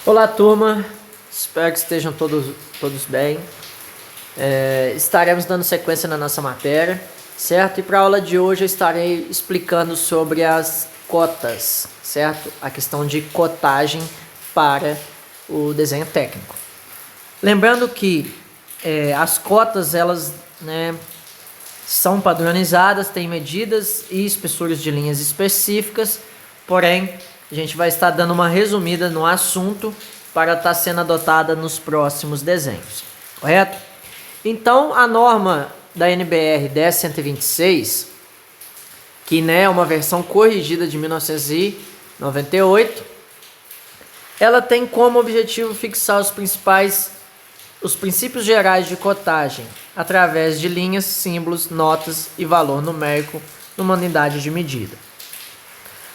Olá, turma, espero que estejam todos bem. Estaremos dando sequência na nossa matéria, certo? E para a aula de hoje eu estarei explicando sobre as cotas, certo? A questão de cotagem para o desenho técnico. Lembrando que as cotas, elas, são padronizadas, têm medidas e espessuras de linhas específicas, porém a gente vai estar dando uma resumida no assunto para estar sendo adotada nos próximos desenhos, correto? Então, a norma da NBR 10126, que é uma versão corrigida de 1998, ela tem como objetivo fixar os princípios gerais de cotagem através de linhas, símbolos, notas e valor numérico numa unidade de medida.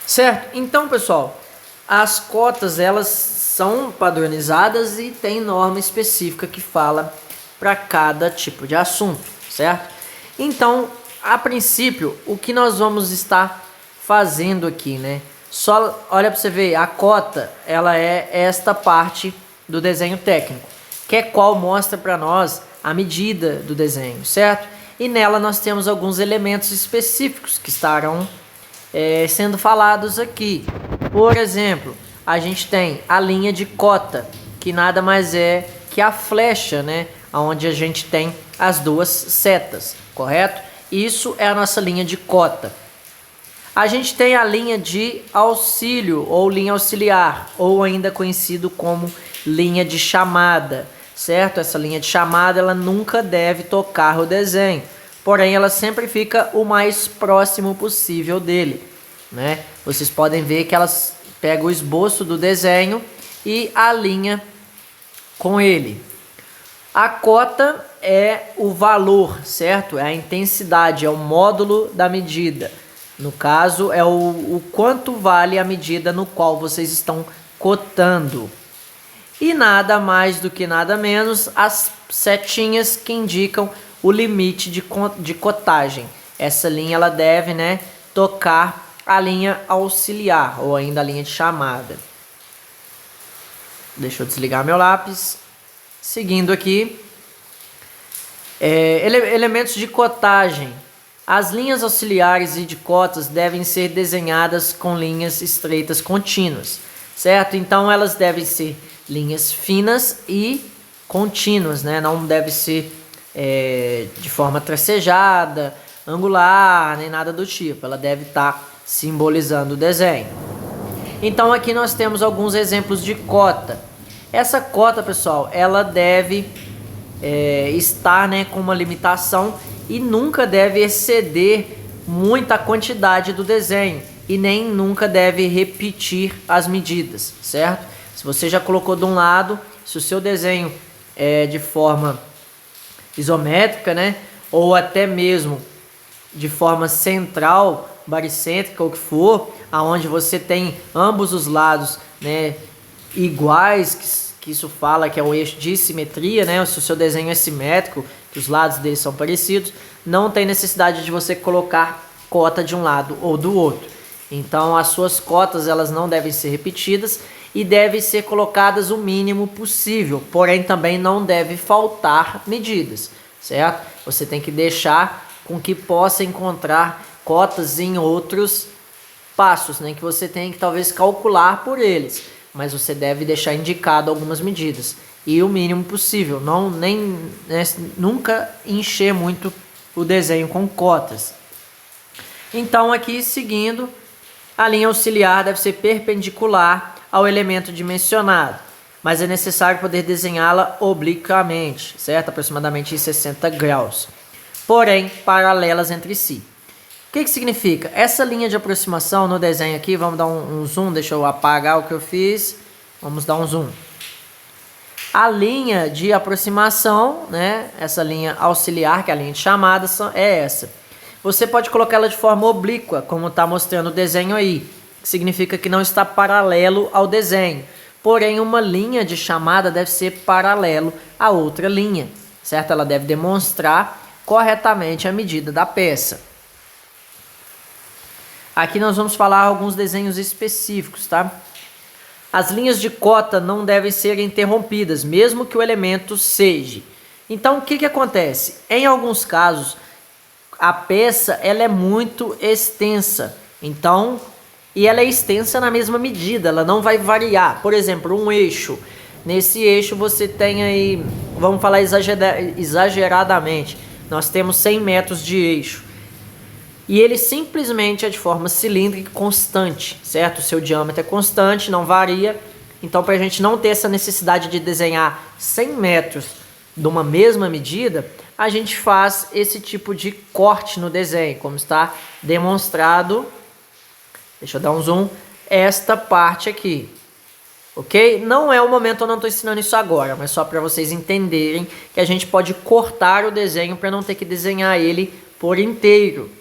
Certo? Então, pessoal, as cotas, elas são padronizadas e tem norma específica que fala para cada tipo de assunto, certo? Então, a princípio, o que nós vamos estar fazendo aqui, Só olha para você ver, a cota, ela é esta parte do desenho técnico, que é qual mostra para nós a medida do desenho, certo? E nela nós temos alguns elementos específicos que estarão sendo falados aqui. Por exemplo, a gente tem a linha de cota, que nada mais é que a flecha, onde a gente tem as duas setas, correto? Isso é a nossa linha de cota. A gente tem a linha de auxílio ou linha auxiliar, ou ainda conhecido como linha de chamada, certo? Essa linha de chamada, ela nunca deve tocar o desenho, porém ela sempre fica o mais próximo possível dele, Vocês podem ver que elas pegam o esboço do desenho e alinha com ele. A cota é o valor, certo? É a intensidade, é o módulo da medida. No caso, é o quanto vale a medida no qual vocês estão cotando. E nada mais do que nada menos as setinhas que indicam o limite de cotagem. Essa linha ela deve tocar a linha auxiliar ou ainda a linha de chamada. Deixa eu desligar meu lápis. Seguindo aqui, elementos de cotagem. As linhas auxiliares e de cotas devem ser desenhadas com linhas estreitas contínuas, certo? Então elas devem ser linhas finas e contínuas, Não deve ser de forma tracejada, angular, nem nada do tipo. Ela deve estar simbolizando o desenho. Então aqui nós temos alguns exemplos de cota. Essa cota, pessoal, ela deve estar com uma limitação e nunca deve exceder muita quantidade do desenho e nem nunca deve repetir as medidas, certo? Se você já colocou de um lado, se o seu desenho é de forma isométrica, ou até mesmo de forma central, baricêntrica, ou o que for, aonde você tem ambos os lados, iguais, que isso fala que é o eixo de simetria, Se o seu desenho é simétrico, que os lados dele são parecidos, não tem necessidade de você colocar cota de um lado ou do outro. Então as suas cotas, elas não devem ser repetidas e devem ser colocadas o mínimo possível, porém também não deve faltar medidas, certo? Você tem que deixar com que possa encontrar cotas em outros passos, que você tem que talvez calcular por eles, mas você deve deixar indicado algumas medidas e o mínimo possível, nunca encher muito o desenho com cotas. Então aqui seguindo, a linha auxiliar deve ser perpendicular ao elemento dimensionado, mas é necessário poder desenhá-la obliquamente, certo? Aproximadamente em 60 graus, porém paralelas entre si. O que significa? Essa linha de aproximação no desenho aqui, vamos dar um zoom, deixa eu apagar o que eu fiz, vamos dar um zoom. A linha de aproximação, essa linha auxiliar, que é a linha de chamada, é essa. Você pode colocar ela de forma oblíqua, como está mostrando o desenho aí, que significa que não está paralelo ao desenho. Porém, uma linha de chamada deve ser paralelo a outra linha, certo? Ela deve demonstrar corretamente a medida da peça. Aqui nós vamos falar alguns desenhos específicos, tá? As linhas de cota não devem ser interrompidas, mesmo que o elemento seja. Então, o que acontece? Em alguns casos, a peça ela é muito extensa. Então, e ela é extensa na mesma medida, ela não vai variar. Por exemplo, um eixo. Nesse eixo você tem aí, vamos falar exageradamente, nós temos 100 metros de eixo. E ele simplesmente é de forma cilíndrica constante, certo? O seu diâmetro é constante, não varia. Então, para a gente não ter essa necessidade de desenhar 100 metros de uma mesma medida, a gente faz esse tipo de corte no desenho, como está demonstrado. Deixa eu dar um zoom. Esta parte aqui, ok? Não é o momento, eu não estou ensinando isso agora, mas só para vocês entenderem que a gente pode cortar o desenho para não ter que desenhar ele por inteiro.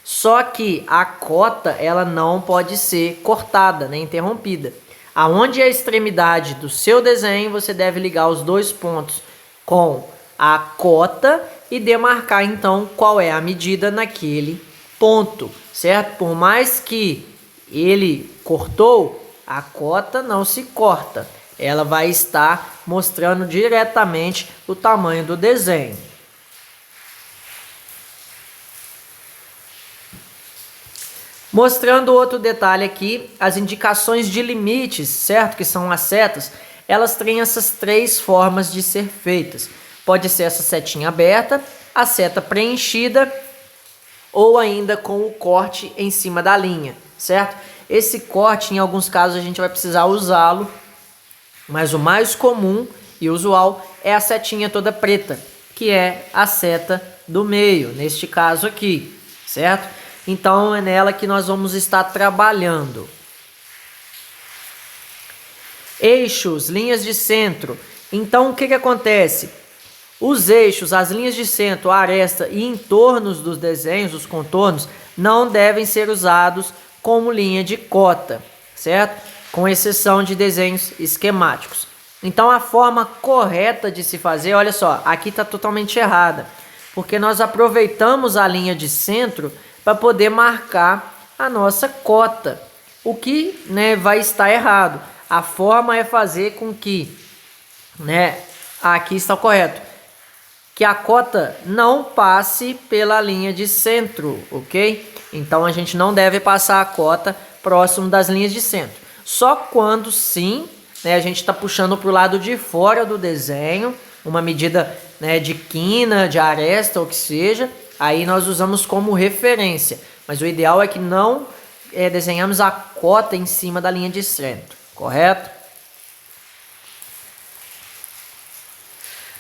Só que a cota ela não pode ser cortada nem interrompida. Aonde é a extremidade do seu desenho, você deve ligar os dois pontos com a cota e demarcar então qual é a medida naquele ponto, certo? Por mais que ele cortou, a cota não se corta. Ela vai estar mostrando diretamente o tamanho do desenho. Mostrando outro detalhe aqui, as indicações de limites, certo? Que são as setas, elas têm essas três formas de ser feitas. Pode ser essa setinha aberta, a seta preenchida ou ainda com o corte em cima da linha, certo? Esse corte, em alguns casos, a gente vai precisar usá-lo, mas o mais comum e usual é a setinha toda preta, que é a seta do meio, neste caso aqui, certo? Então é nela que nós vamos estar trabalhando. Eixos, linhas de centro. Então o que acontece? Os eixos, as linhas de centro, a aresta e entornos dos desenhos, os contornos, não devem ser usados como linha de cota, certo? Com exceção de desenhos esquemáticos. Então a forma correta de se fazer, olha só, aqui está totalmente errada, porque nós aproveitamos a linha de centro para poder marcar a nossa cota, o que, né, vai estar errado. A forma é fazer com que, né, aqui está correto, que a cota não passe pela linha de centro, ok? Então a gente não deve passar a cota próximo das linhas de centro. Só quando sim, né, a gente está puxando para o lado de fora do desenho, uma medida, né, de quina, de aresta ou que seja, aí nós usamos como referência. Mas o ideal é que não desenhamos a cota em cima da linha de centro, correto?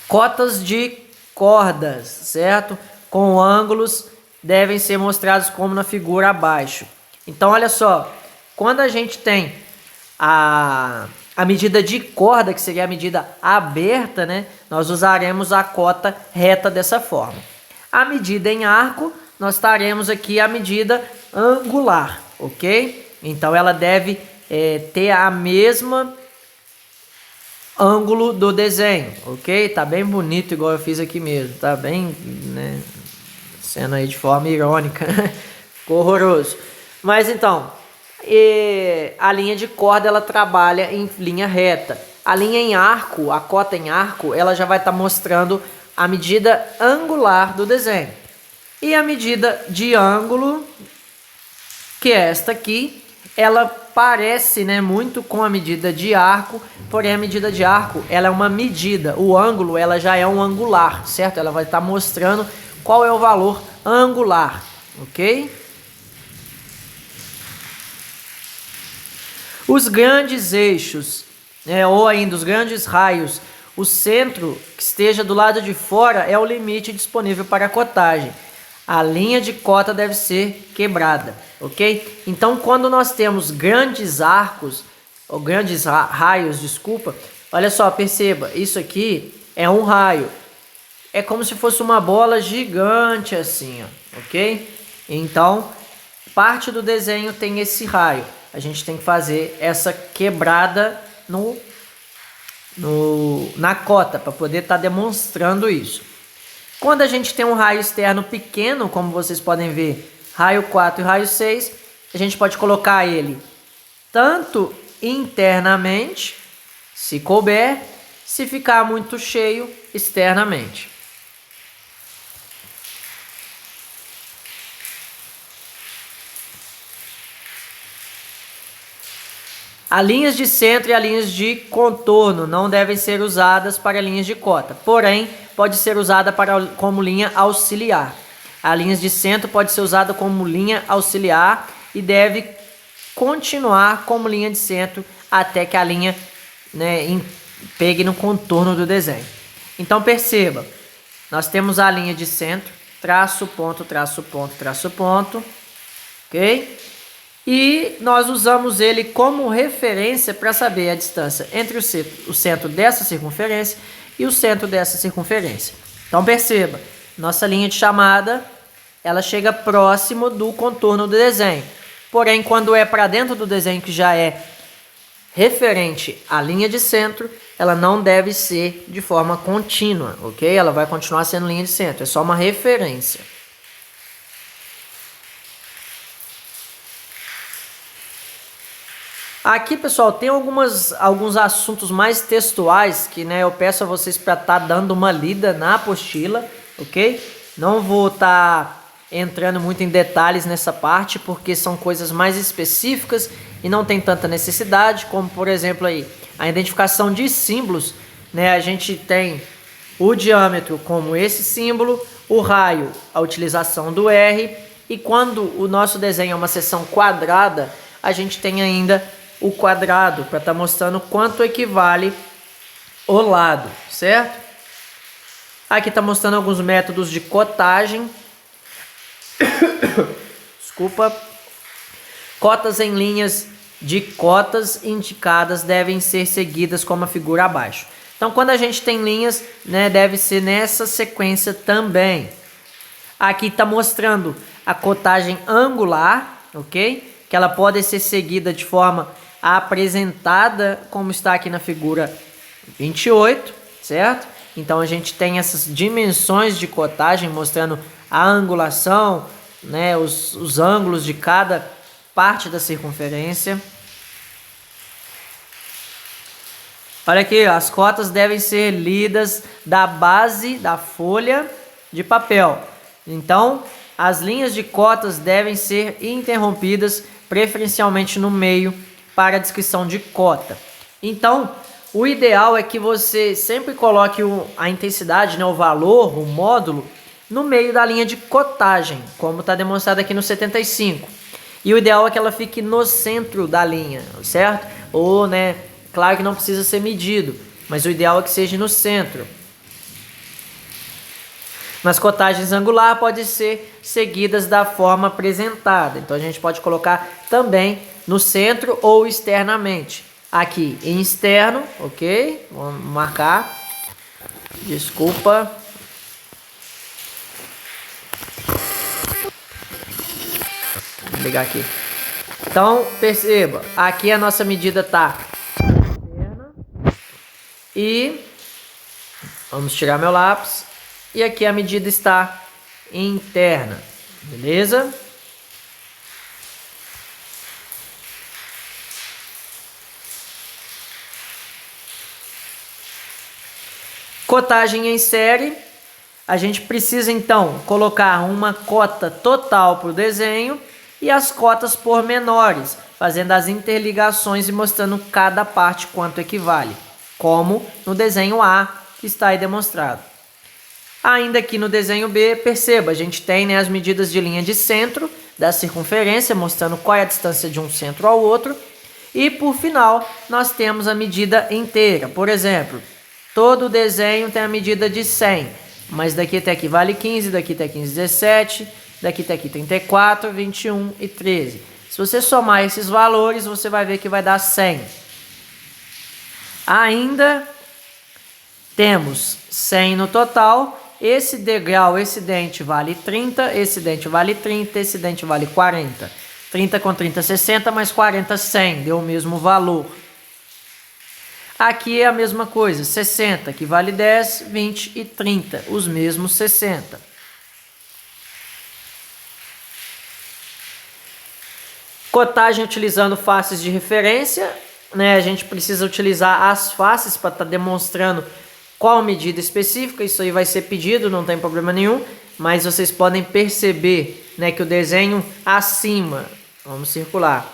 Cotas de cordas, certo? Com ângulos devem ser mostrados como na figura abaixo. Então, olha só, quando a gente tem a medida de corda, que seria a medida aberta, né? Nós usaremos a cota reta dessa forma. A medida em arco, nós taremos aqui a medida angular, ok? Então, ela deve ter a mesma ângulo do desenho, ok? Tá bem bonito, igual eu fiz aqui mesmo. Tá bem, né, sendo aí de forma irônica. Ficou horroroso. Mas então, a linha de corda, ela trabalha em linha reta. A linha em arco, a cota em arco, ela já vai estar mostrando a medida angular do desenho. E a medida de ângulo, que é esta aqui, ela parece, né, muito com a medida de arco, porém a medida de arco, ela é uma medida, o ângulo, ela já é um angular, certo? Ela vai estar mostrando qual é o valor angular, ok? Os grandes eixos, ou ainda os grandes raios, o centro que esteja do lado de fora é o limite disponível para a cotagem. A linha de cota deve ser quebrada, ok? Então, quando nós temos grandes arcos, ou grandes raios, desculpa, olha só, perceba, isso aqui é um raio. É como se fosse uma bola gigante assim, ó, ok? Então, parte do desenho tem esse raio. A gente tem que fazer essa quebrada na cota, para poder estar demonstrando isso. Quando a gente tem um raio externo pequeno, como vocês podem ver, raio 4 e raio 6, a gente pode colocar ele tanto internamente, se couber, se ficar muito cheio, externamente. As linhas de centro e as linhas de contorno não devem ser usadas para linhas de cota, porém, pode ser usada como linha auxiliar. As linhas de centro pode ser usada como linha auxiliar e deve continuar como linha de centro até que a linha, né, pegue no contorno do desenho. Então perceba, nós temos a linha de centro, traço, ponto, traço, ponto, traço, ponto, ok? E nós usamos ele como referência para saber a distância entre o centro dessa circunferência e o centro dessa circunferência. Então perceba, nossa linha de chamada, ela chega próximo do contorno do desenho. Porém, quando é para dentro do desenho que já é referente à linha de centro, ela não deve ser de forma contínua, ok? Ela vai continuar sendo linha de centro, é só uma referência. Aqui, pessoal, tem alguns assuntos mais textuais que, né, eu peço a vocês para estar dando uma lida na apostila, ok? Não vou estar entrando muito em detalhes nessa parte, porque são coisas mais específicas e não tem tanta necessidade, como, por exemplo, aí, a identificação de símbolos, né? A gente tem o diâmetro como esse símbolo, o raio, a utilização do R, e quando o nosso desenho é uma seção quadrada, a gente tem ainda o quadrado, para estar mostrando quanto equivale o lado, certo? Aqui está mostrando alguns métodos de cotagem. Desculpa. Cotas em linhas de cotas indicadas devem ser seguidas como a figura abaixo. Então, quando a gente tem linhas, né, deve ser nessa sequência também. Aqui está mostrando a cotagem angular, ok? Que ela pode ser seguida de forma apresentada, como está aqui na figura 28, certo? Então a gente tem essas dimensões de cotagem mostrando a angulação, né, os ângulos de cada parte da circunferência. Olha aqui, as cotas devem ser lidas da base da folha de papel. Então, as linhas de cotas devem ser interrompidas preferencialmente no meio para a descrição de cota. Então, o ideal é que você sempre coloque a intensidade, né, o valor, o módulo, no meio da linha de cotagem, como está demonstrado aqui no 75. E o ideal é que ela fique no centro da linha, certo? Ou, né, claro que não precisa ser medido, mas o ideal é que seja no centro. Nas cotagens angular podem ser seguidas da forma apresentada. Então a gente pode colocar também no centro ou externamente. Aqui em externo, ok? Vamos marcar. Desculpa. Vou ligar aqui. Então perceba, aqui a nossa medida está externa. E vamos tirar meu lápis. E aqui a medida está interna, beleza? Cotagem em série, a gente precisa então colocar uma cota total para o desenho e as cotas pormenores, fazendo as interligações e mostrando cada parte quanto equivale, como no desenho A, que está aí demonstrado. Ainda aqui no desenho B, perceba, a gente tem, né, as medidas de linha de centro da circunferência, mostrando qual é a distância de um centro ao outro. E por final, nós temos a medida inteira. Por exemplo, todo o desenho tem a medida de 100, mas daqui até aqui vale 15, daqui até 15, 17, daqui até aqui 34, 21 e 13. Se você somar esses valores, você vai ver que vai dar 100. Ainda temos 100 no total. Esse degrau, esse dente vale 30, esse dente vale 30, esse dente vale 40. 30 com 30, 60, mais 40, 100, deu o mesmo valor. Aqui é a mesma coisa, 60, que vale 10, 20 e 30, os mesmos 60. Cotagem utilizando faces de referência, né, a gente precisa utilizar as faces para estar demonstrando qual medida específica. Isso aí vai ser pedido, não tem problema nenhum. Mas vocês podem perceber, né, que o desenho acima, vamos circular.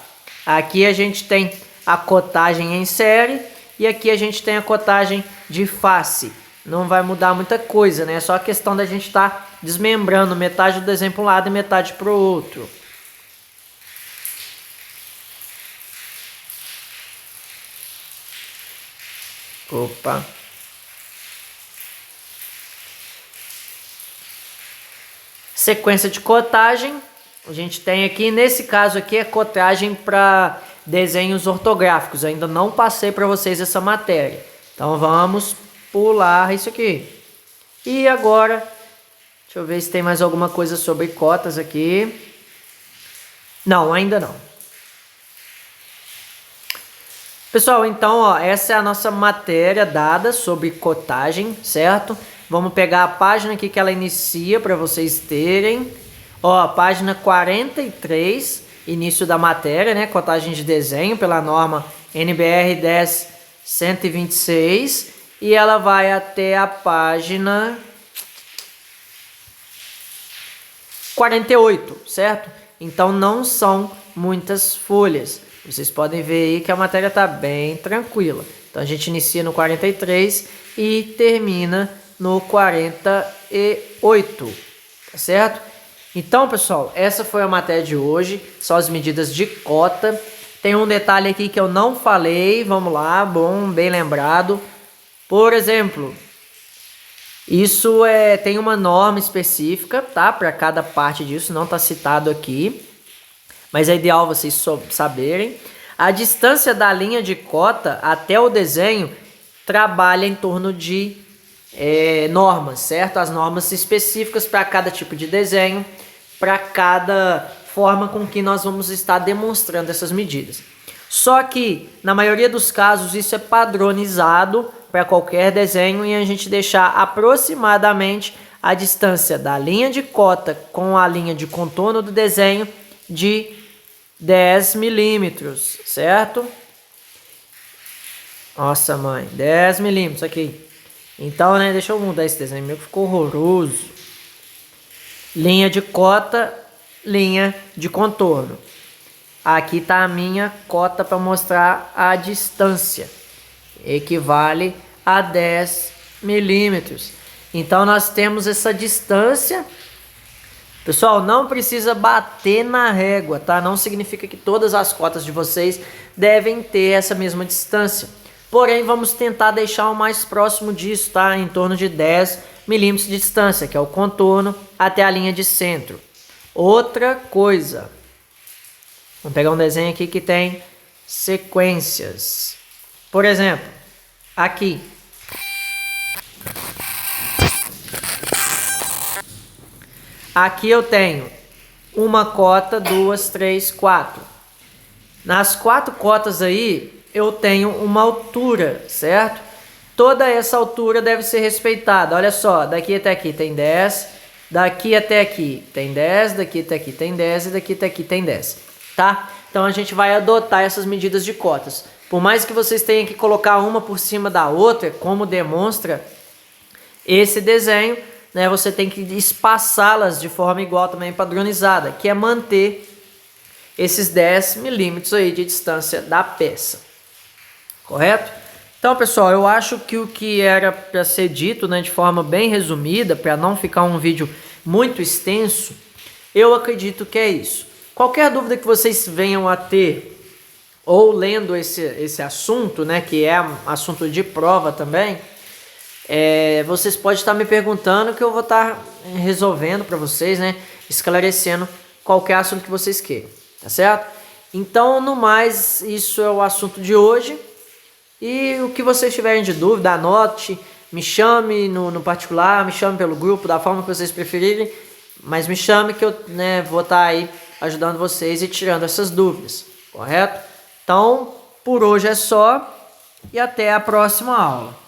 Aqui a gente tem a cotagem em série e aqui a gente tem a cotagem de face. Não vai mudar muita coisa, né? É só a questão da gente estar desmembrando metade do desenho para um lado e metade para o outro. Opa. Sequência de cotagem. A gente tem aqui, nesse caso aqui, é cotagem para desenhos ortográficos. Eu ainda não passei para vocês essa matéria. Então vamos pular isso aqui. E agora, deixa eu ver se tem mais alguma coisa sobre cotas aqui. Não, ainda não. Pessoal, então, ó, essa é a nossa matéria dada sobre cotagem, certo? Vamos pegar a página aqui que ela inicia para vocês terem. Ó, página 43, início da matéria, né? Cotagem de desenho pela norma NBR 10.126. E ela vai até a página 48, certo? Então não são muitas folhas. Vocês podem ver aí que a matéria está bem tranquila. Então a gente inicia no 43 e termina no 48, tá certo? Então, pessoal, essa foi a matéria de hoje, são as medidas de cota. Tem um detalhe aqui que eu não falei, vamos lá, bom, bem lembrado. Por exemplo, isso tem uma norma específica, tá? Para cada parte disso, não está citado aqui. Mas é ideal vocês saberem. A distância da linha de cota até o desenho trabalha em torno de normas, certo? As normas específicas para cada tipo de desenho, para cada forma com que nós vamos estar demonstrando essas medidas. Só que, na maioria dos casos, isso é padronizado para qualquer desenho e a gente deixar aproximadamente a distância da linha de cota com a linha de contorno do desenho de 10 milímetros, certo? Nossa, mãe, 10 milímetros aqui. Então, né, deixa eu mudar esse desenho meu que ficou horroroso. Linha de cota, linha de contorno. Aqui tá a minha cota para mostrar a distância. Equivale a 10 milímetros. Então, nós temos essa distância. Pessoal, não precisa bater na régua, tá? Não significa que todas as cotas de vocês devem ter essa mesma distância. Porém, vamos tentar deixar o mais próximo disso, tá? Em torno de 10 milímetros de distância, que é o contorno até a linha de centro. Outra coisa. Vamos pegar um desenho aqui que tem sequências. Por exemplo, aqui. Aqui eu tenho uma cota, 2, 3, 4. Nas 4 cotas aí, eu tenho uma altura, certo? Toda essa altura deve ser respeitada. Olha só, daqui até aqui tem 10, daqui até aqui tem 10, daqui até aqui tem 10 e daqui até aqui tem 10, tá? Então a gente vai adotar essas medidas de cotas. Por mais que vocês tenham que colocar uma por cima da outra, como demonstra esse desenho, né, você tem que espaçá-las de forma igual também padronizada, que é manter esses 10 milímetros aí de distância da peça. Correto? Então, pessoal, eu acho que o que era para ser dito, né, de forma bem resumida, para não ficar um vídeo muito extenso, eu acredito que é isso. Qualquer dúvida que vocês venham a ter, ou lendo esse assunto, né, que é assunto de prova também, vocês podem estar me perguntando que eu vou estar resolvendo para vocês, né, esclarecendo qualquer assunto que vocês queiram, tá certo? Então, no mais, isso é o assunto de hoje. E o que vocês tiverem de dúvida, anote, me chame no particular, me chame pelo grupo, da forma que vocês preferirem, mas me chame que eu, né, vou estar aí ajudando vocês e tirando essas dúvidas, correto? Então, por hoje é só e até a próxima aula.